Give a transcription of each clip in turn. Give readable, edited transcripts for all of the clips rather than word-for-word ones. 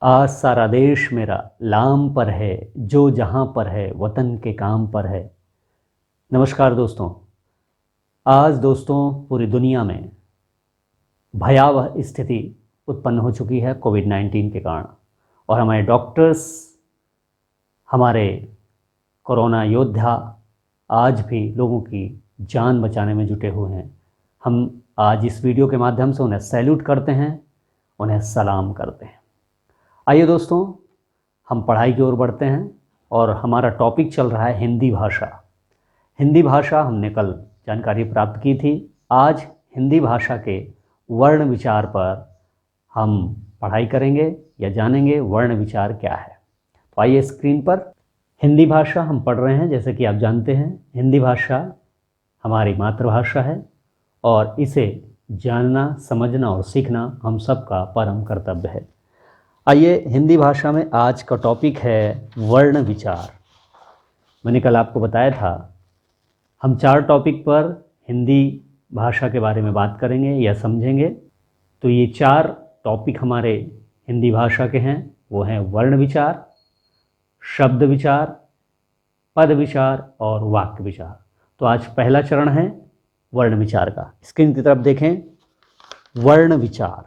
आज सारा देश मेरा लाम पर है, जो जहाँ पर है वतन के काम पर है। नमस्कार दोस्तों। आज दोस्तों पूरी दुनिया में भयावह स्थिति उत्पन्न हो चुकी है कोविड-19 के कारण, और हमारे डॉक्टर्स, हमारे कोरोना योद्धा आज भी लोगों की जान बचाने में जुटे हुए हैं। हम आज इस वीडियो के माध्यम से उन्हें सैल्यूट करते हैं, उन्हें सलाम करते हैं। आइए दोस्तों, हम पढ़ाई की ओर बढ़ते हैं और हमारा टॉपिक चल रहा है हिंदी भाषा। हिंदी भाषा हमने कल जानकारी प्राप्त की थी। आज हिंदी भाषा के वर्ण विचार पर हम पढ़ाई करेंगे या जानेंगे वर्ण विचार क्या है। तो आइए स्क्रीन पर हिंदी भाषा हम पढ़ रहे हैं। जैसे कि आप जानते हैं, हिंदी भाषा हमारी मातृभाषा है और इसे जानना, समझना और सीखना हम सबका परम कर्तव्य है। आइए, हिंदी भाषा में आज का टॉपिक है वर्ण विचार। मैंने कल आपको बताया था हम 4 टॉपिक पर हिंदी भाषा के बारे में बात करेंगे या समझेंगे। तो ये 4 टॉपिक हमारे हिंदी भाषा के हैं। वो हैं वर्ण विचार, शब्द विचार, पद विचार और वाक्य विचार। तो आज पहला चरण है वर्ण विचार का। स्क्रीन की तरफ देखें। वर्ण विचार,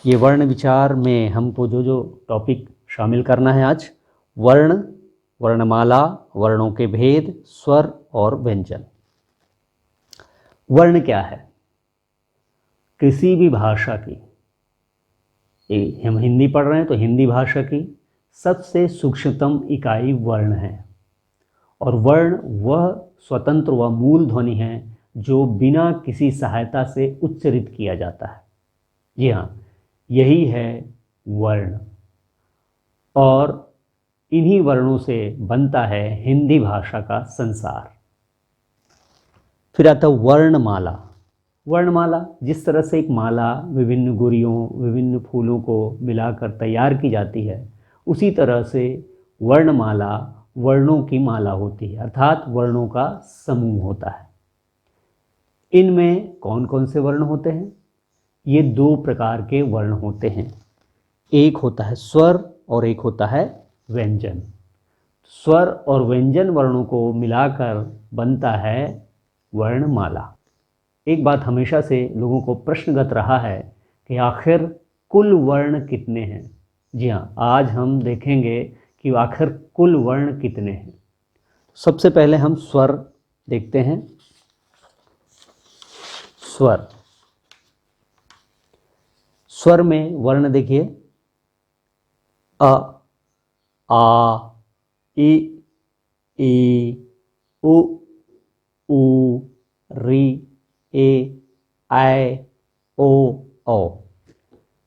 ये वर्ण विचार में हमको जो टॉपिक शामिल करना है आज, वर्ण, वर्णमाला, वर्णों के भेद, स्वर और व्यंजन। वर्ण क्या है? किसी भी भाषा की, हम हिंदी पढ़ रहे हैं तो हिंदी भाषा की सबसे सूक्ष्मतम इकाई वर्ण है। और वर्ण वह स्वतंत्र व मूल ध्वनि है जो बिना किसी सहायता से उच्चारित किया जाता है। जी हाँ, यही है वर्ण। और इन्हीं वर्णों से बनता है हिंदी भाषा का संसार। फिर आता वर्णमाला। वर्णमाला जिस तरह से एक माला विभिन्न गुरियों, विभिन्न फूलों को मिलाकर तैयार की जाती है, उसी तरह से वर्णमाला वर्णों की माला होती है, अर्थात वर्णों का समूह होता है। इनमें कौन कौन से वर्ण होते हैं? ये 2 प्रकार के वर्ण होते हैं। एक होता है स्वर और एक होता है व्यंजन। स्वर और व्यंजन वर्णों को मिलाकर बनता है वर्णमाला। एक बात हमेशा से लोगों को प्रश्नगत रहा है कि आखिर कुल वर्ण कितने हैं। जी हाँ, आज हम देखेंगे कि आखिर कुल वर्ण कितने हैं। सबसे पहले हम स्वर देखते हैं। स्वर, स्वर में वर्ण देखिए, अ, आ, इ, ई, उ, ऊ, री, ए, ऐ, ओ, औ।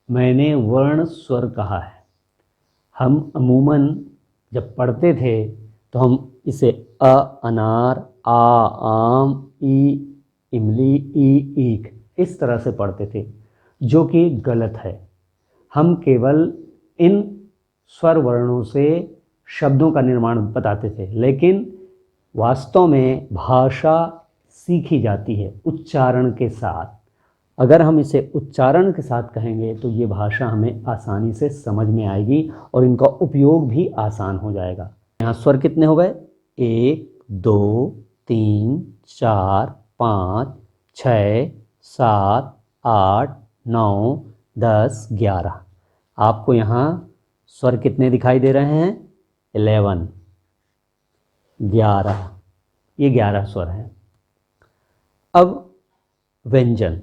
मैंने वर्ण स्वर कहा है। हम अमूमन जब पढ़ते थे तो हम इसे अ अनार, आ आम, ई इमली, ई ईख इस तरह से पढ़ते थे, जो कि गलत है। हम केवल इन स्वर वर्णों से शब्दों का निर्माण बताते थे, लेकिन वास्तव में भाषा सीखी जाती है उच्चारण के साथ। अगर हम इसे उच्चारण के साथ कहेंगे तो ये भाषा हमें आसानी से समझ में आएगी और इनका उपयोग भी आसान हो जाएगा। यहाँ स्वर कितने हो गए? 1, 2, 3, 4, 5, 6, 7, 8, 9, 10, 11। आपको यहाँ स्वर कितने दिखाई दे रहे हैं? 11, 11। ये 11 स्वर हैं। अब व्यंजन।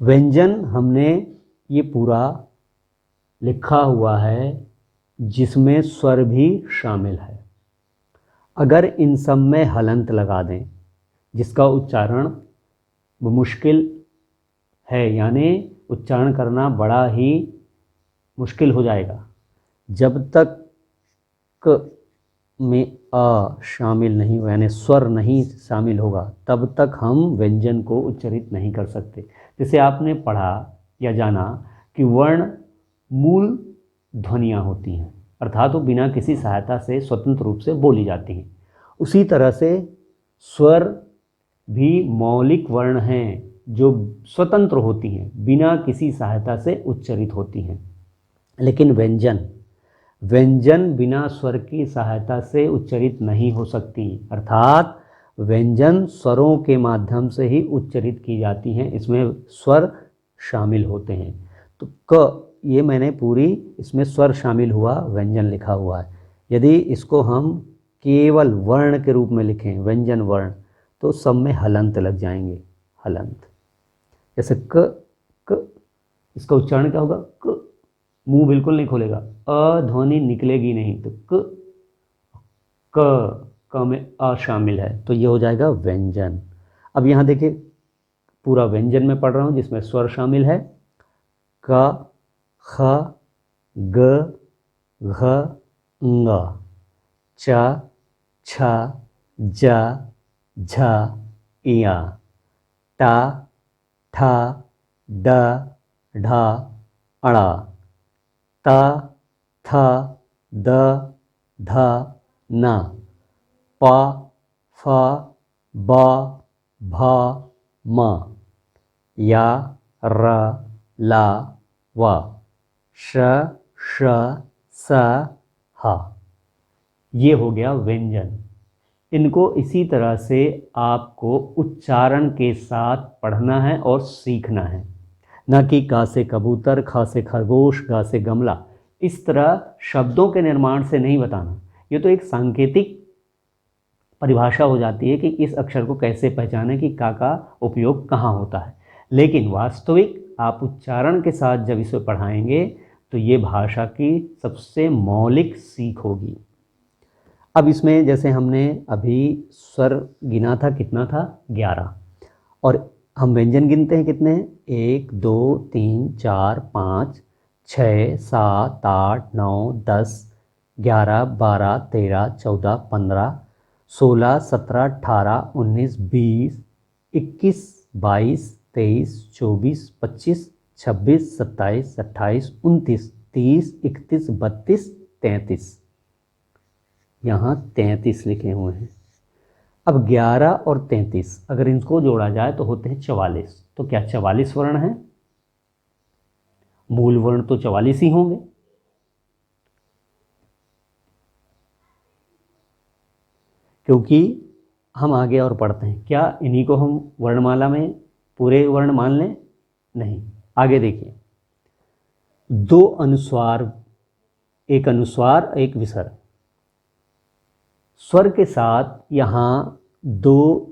व्यंजन हमने ये पूरा लिखा हुआ है जिसमें स्वर भी शामिल है। अगर इन सब में हलंत लगा दें, जिसका उच्चारण मुश्किल है, यानी उच्चारण करना बड़ा ही मुश्किल हो जाएगा। जब तक में अ शामिल नहीं हो, यानी स्वर नहीं शामिल होगा, तब तक हम व्यंजन को उच्चारित नहीं कर सकते। जैसे आपने पढ़ा या जाना कि वर्ण मूल ध्वनियाँ होती हैं, अर्थात वो बिना किसी सहायता से स्वतंत्र रूप से बोली जाती हैं। उसी तरह से स्वर भी मौलिक वर्ण हैं जो स्वतंत्र होती हैं, बिना किसी सहायता से उच्चरित होती हैं। लेकिन व्यंजन व्यंजन बिना स्वर की सहायता से उच्चरित नहीं हो सकती, अर्थात व्यंजन स्वरों के माध्यम से ही उच्चरित की जाती हैं, इसमें स्वर शामिल होते हैं। तो क ये मैंने पूरी इसमें स्वर शामिल हुआ, व्यंजन लिखा हुआ है। यदि इसको हम केवल वर्ण के रूप में लिखें, व्यंजन वर्ण, तो सब में हलंत लग जाएंगे, हलंत। जैसे क, इसका उच्चारण क्या होगा? क, मुंह बिल्कुल नहीं खोलेगा, अ ध्वनि निकलेगी नहीं, तो क में अ शामिल है, तो ये हो जाएगा व्यंजन। अब यहाँ देखिए, पूरा व्यंजन में पढ़ रहा हूँ जिसमें स्वर शामिल है। क, ख, ग, घ, ङ, च, छ, ज, झ, य, ट, ठ, ड, ढ, ण, त, थ, द, ध, न, प, फ, ब, भ, म, य, र, ल, व, श, श, स, ह। ये हो गया व्यंजन। इनको इसी तरह से आपको उच्चारण के साथ पढ़ना है और सीखना है, न कि का से कबूतर, ख से खरगोश, ग से गमला, इस तरह शब्दों के निर्माण से नहीं बताना। ये तो एक सांकेतिक परिभाषा हो जाती है कि इस अक्षर को कैसे पहचानें कि का उपयोग कहाँ होता है। लेकिन वास्तविक आप उच्चारण के साथ जब इसे पढ़ाएंगे तो ये भाषा की सबसे मौलिक सीख होगी। अब इसमें जैसे हमने अभी स्वर गिना था, कितना था? 11। और हम व्यंजन गिनते हैं कितने हैं? 1 2 3 4 5 6 7 8 9 10 11 12 13 14 15 16 17 18 19 20 21 22 23 24 25 26 27 28 29 30 31 32 33। यहाँ 33 लिखे हुए हैं। अब 11 और 33 अगर इनको जोड़ा जाए तो होते हैं 44। तो क्या 44 वर्ण हैं? मूल वर्ण तो 44 ही होंगे। क्योंकि हम आगे और पढ़ते हैं, क्या इन्हीं को हम वर्णमाला में पूरे वर्ण मान लें? नहीं। आगे देखिए, 2 अनुस्वार, एक अनुस्वार एक विसर्ग, स्वर के साथ यहाँ 2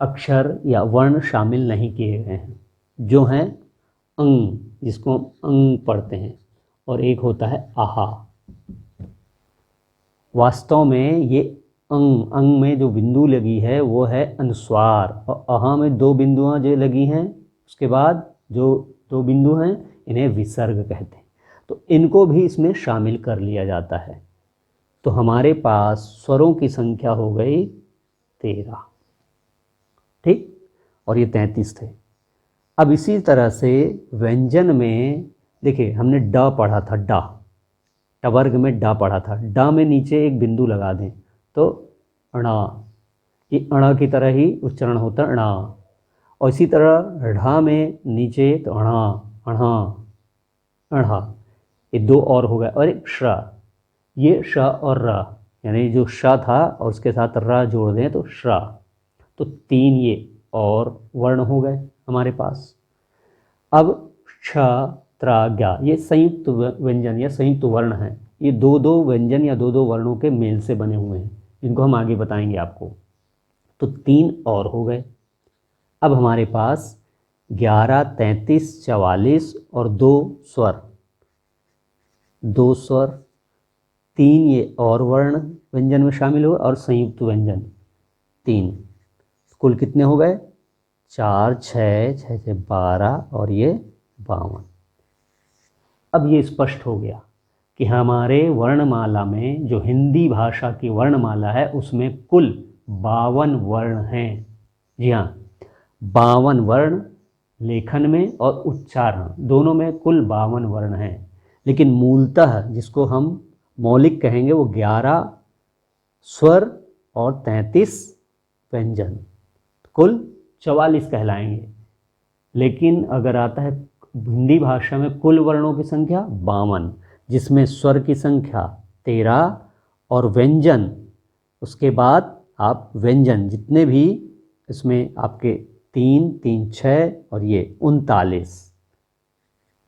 अक्षर या वर्ण शामिल नहीं किए गए हैं, जो हैं अंग, जिसको हम अंग पढ़ते हैं, और एक होता है आहा। वास्तव में ये अंग, अंग में जो बिंदु लगी है वो है अनुस्वार, और आहा में 2 बिंदुआं जो लगी हैं, उसके बाद जो 2 बिंदु हैं इन्हें विसर्ग कहते हैं। तो इनको भी इसमें शामिल कर लिया जाता है। तो हमारे पास स्वरों की संख्या हो गई 13, ठीक, और ये 33 थे। अब इसी तरह से व्यंजन में देखिए, हमने ड पढ़ा था, ड, टवर्ग में ड पढ़ा था। ड में नीचे एक बिंदु लगा दें तो ण, ये ण की तरह ही उच्चारण होता है, ण। और इसी तरह ढ में नीचे तो अण, अण, अढ़ा, ये 2 और हो गए, और एक श, ये श और र, यानी जो श था और उसके साथ र जोड़ दें तो श्र, तो 3 ये और वर्ण हो गए हमारे पास। अब क्ष, त्र, ज्ञ, ये संयुक्त व्यंजन या संयुक्त वर्ण हैं। ये 2-2 व्यंजन या 2-2 वर्णों के मेल से बने हुए हैं, जिनको हम आगे बताएंगे आपको। तो 3 और हो गए। अब हमारे पास 11, 33, 44 और 2 स्वर, 2 स्वर, 3 ये और वर्ण व्यंजन में शामिल हुए, और संयुक्त व्यंजन 3। कुल कितने हो गए? 4, 6, 6 से 12 और ये 52। अब ये स्पष्ट हो गया कि हमारे वर्णमाला में, जो हिंदी भाषा की वर्णमाला है, उसमें कुल 52 वर्ण हैं। जी हाँ, 52 वर्ण लेखन में और उच्चारण दोनों में कुल 52 वर्ण हैं। लेकिन मूलतः जिसको हम मौलिक कहेंगे वो 11 स्वर और 33 व्यंजन, कुल 44 कहलाएंगे। लेकिन अगर आता है हिंदी भाषा में कुल वर्णों की संख्या 52, जिसमें स्वर की संख्या 13 और व्यंजन, उसके बाद आप व्यंजन जितने भी इसमें आपके 3 3 6 और ये 39,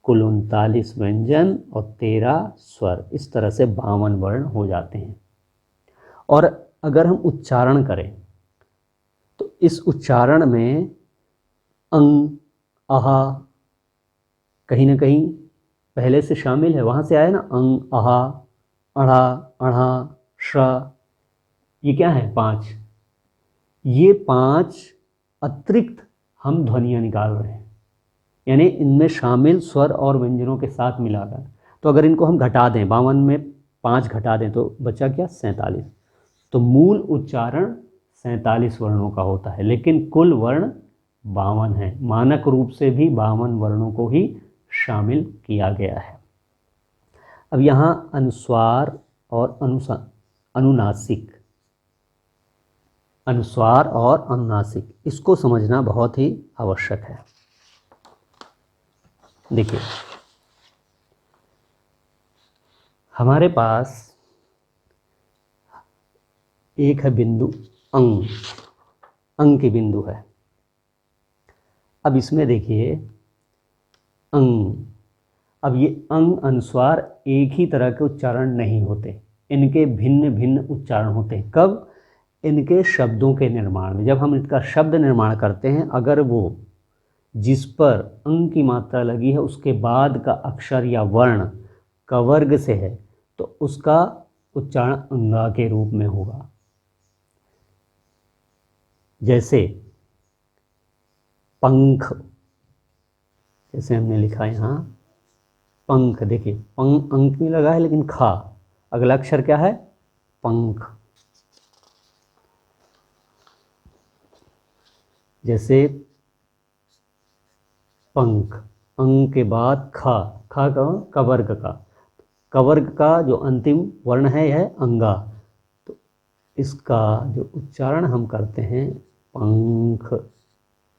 कुल 39 व्यंजन और 13 स्वर, इस तरह से 52 वर्ण हो जाते हैं। और अगर हम उच्चारण करें तो इस उच्चारण में अंग, आहा कहीं ना कहीं पहले से शामिल है, वहाँ से आया ना, अंग, आहा, अढ़ा, अढ़ा, श्रा, ये क्या है 5। ये 5 अतिरिक्त हम ध्वनियाँ निकाल रहे हैं, यानी इनमें शामिल स्वर और व्यंजनों के साथ मिलाकर। तो अगर इनको हम घटा दें, 52 में 5 घटा दें तो बचा क्या 47। तो मूल उच्चारण 47 वर्णों का होता है, लेकिन कुल वर्ण 52 है। मानक रूप से भी 52 वर्णों को ही शामिल किया गया है। अब यहाँ अनुस्वार और अनुनासिक, अनुस्वार और अनुनासिक, इसको समझना बहुत ही आवश्यक है। देखिए, हमारे पास एक है बिंदु अंग, अंग की बिंदु है। अब इसमें देखिए अंग, अब ये अंग अनुस्वार एक ही तरह के उच्चारण नहीं होते, इनके भिन्न भिन्न उच्चारण होते हैं। कब? इनके शब्दों के निर्माण में। जब हम इनका शब्द निर्माण करते हैं, अगर वो जिस पर अंग की मात्रा लगी है उसके बाद का अक्षर या वर्ण कवर्ग से है, तो उसका उच्चारण अंगा के रूप में होगा। जैसे पंख, जैसे हमने लिखा यहाँ पंख, देखिए पंख अंक में लगा है लेकिन खा, अगला अक्षर क्या है? पंख। जैसे पंख, अंक के बाद खा, खा का कवर्ग का, कवर्ग का जो अंतिम वर्ण है यह अंगा। तो इसका जो उच्चारण हम करते हैं पंख,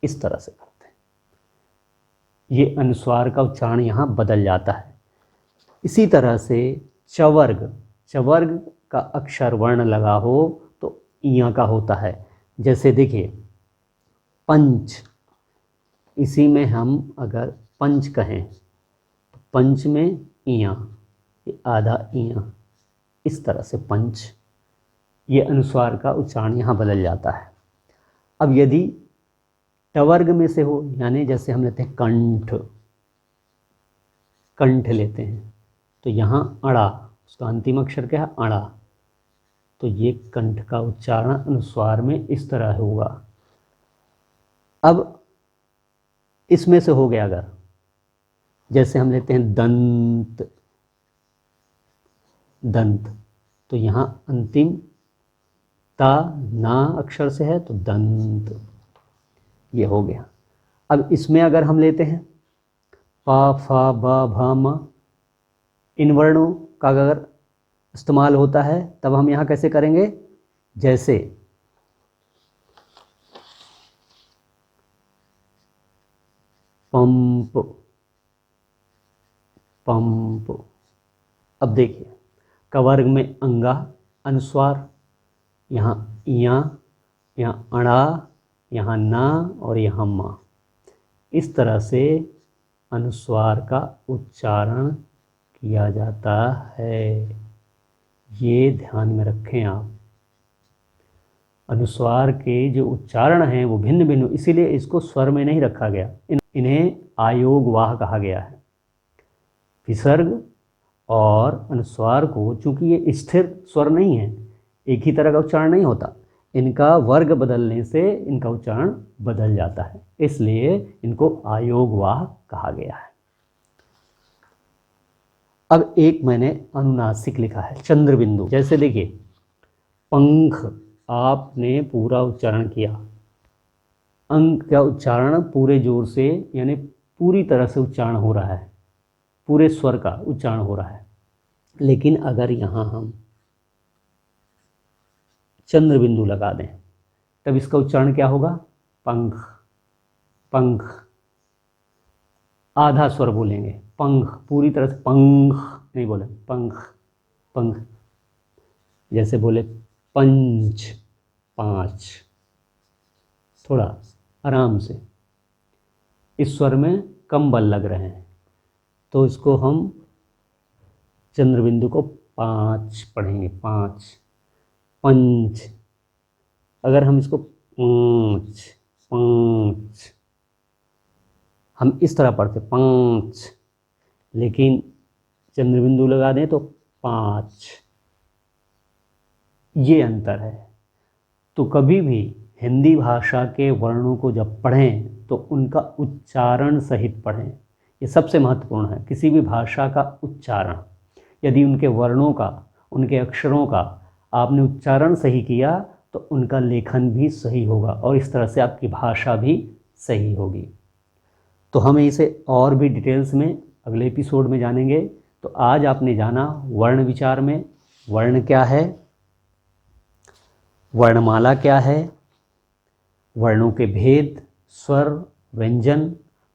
इस तरह से करते हैं। ये अनुस्वार का उच्चारण यहाँ बदल जाता है। इसी तरह से चवर्ग, चवर्ग का अक्षर वर्ण लगा हो तो इया का होता है। जैसे देखिए पंच, इसी में हम अगर पंच कहें तो पंच में इया, आधा इया, इस तरह से पंच, ये अनुस्वार का उच्चारण यहाँ बदल जाता है। अब यदि टवर्ग में से हो, यानी जैसे हम लेते हैं कंठ, कंठ लेते हैं तो यहाँ अड़ा, उसका अंतिम अक्षर क्या है? अड़ा। तो ये कंठ का उच्चारण अनुस्वार में इस तरह होगा। अब इसमें से हो गया अगर, जैसे हम लेते हैं दंत, दंत, तो यहाँ अंतिम ता ना अक्षर से है तो दंत, ये हो गया। अब इसमें अगर हम लेते हैं पा, फा, बा, भा, मा, इन वर्णों का अगर इस्तेमाल होता है तब हम यहाँ कैसे करेंगे? जैसे पंप, पंप। अब देखिए कवर्ग में अंगा अनुस्वार, यहाँ इया, यहाँ अड़ा, यहाँ ना और यहाँ मा, इस तरह से अनुस्वार का उच्चारण किया जाता है। ये ध्यान में रखें आप, अनुस्वार के जो उच्चारण हैं वो भिन्न भिन्न, इसीलिए इसको स्वर में नहीं रखा गया, इन्हें आयोगवाह कहा गया है। विसर्ग और अनुस्वार को, चूंकि ये स्थिर स्वर नहीं है, एक ही तरह का उच्चारण नहीं होता, इनका वर्ग बदलने से इनका उच्चारण बदल जाता है, इसलिए इनको आयोगवाह कहा गया है। अब एक मैंने अनुनासिक लिखा है, चंद्रबिंदु। जैसे देखिए पंख, आपने पूरा उच्चारण किया, अंक का उच्चारण पूरे जोर से, यानी पूरी तरह से उच्चारण हो रहा है, पूरे स्वर का उच्चारण हो रहा है। लेकिन अगर यहाँ हम चंद्रबिंदु लगा दें तब इसका उच्चारण क्या होगा? पंख। पंख, आधा स्वर बोलेंगे, पंख, पूरी तरह से पंख नहीं बोले, पंख, पंख। जैसे बोले पंच, पाँच, थोड़ा आराम से, इस स्वर में कम बल लग रहे हैं, तो इसको हम चंद्रबिंदु को पाँच पढ़ेंगे, पाँच, पंच। अगर हम इसको पाँच, पाँच, हम इस तरह पढ़ते पाँच, लेकिन चंद्रबिंदु लगा दें तो पाँच, ये अंतर है। तो कभी भी हिंदी भाषा के वर्णों को जब पढ़ें तो उनका उच्चारण सहित पढ़ें, ये सबसे महत्वपूर्ण है। किसी भी भाषा का उच्चारण, यदि उनके वर्णों का, उनके अक्षरों का आपने उच्चारण सही किया तो उनका लेखन भी सही होगा और इस तरह से आपकी भाषा भी सही होगी। तो हम इसे और भी डिटेल्स में अगले एपिसोड में जानेंगे। तो आज आपने जाना वर्ण विचार में वर्ण क्या है, वर्णमाला क्या है, वर्णों के भेद, स्वर, व्यंजन,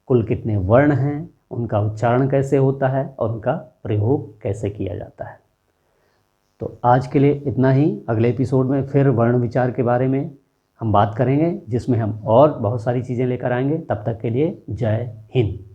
कुल कितने वर्ण हैं, उनका उच्चारण कैसे होता है और उनका प्रयोग कैसे किया जाता है। तो आज के लिए इतना ही। अगले एपिसोड में फिर वर्ण विचार के बारे में हम बात करेंगे, जिसमें हम और बहुत सारी चीज़ें लेकर आएंगे। तब तक के लिए जय हिंद।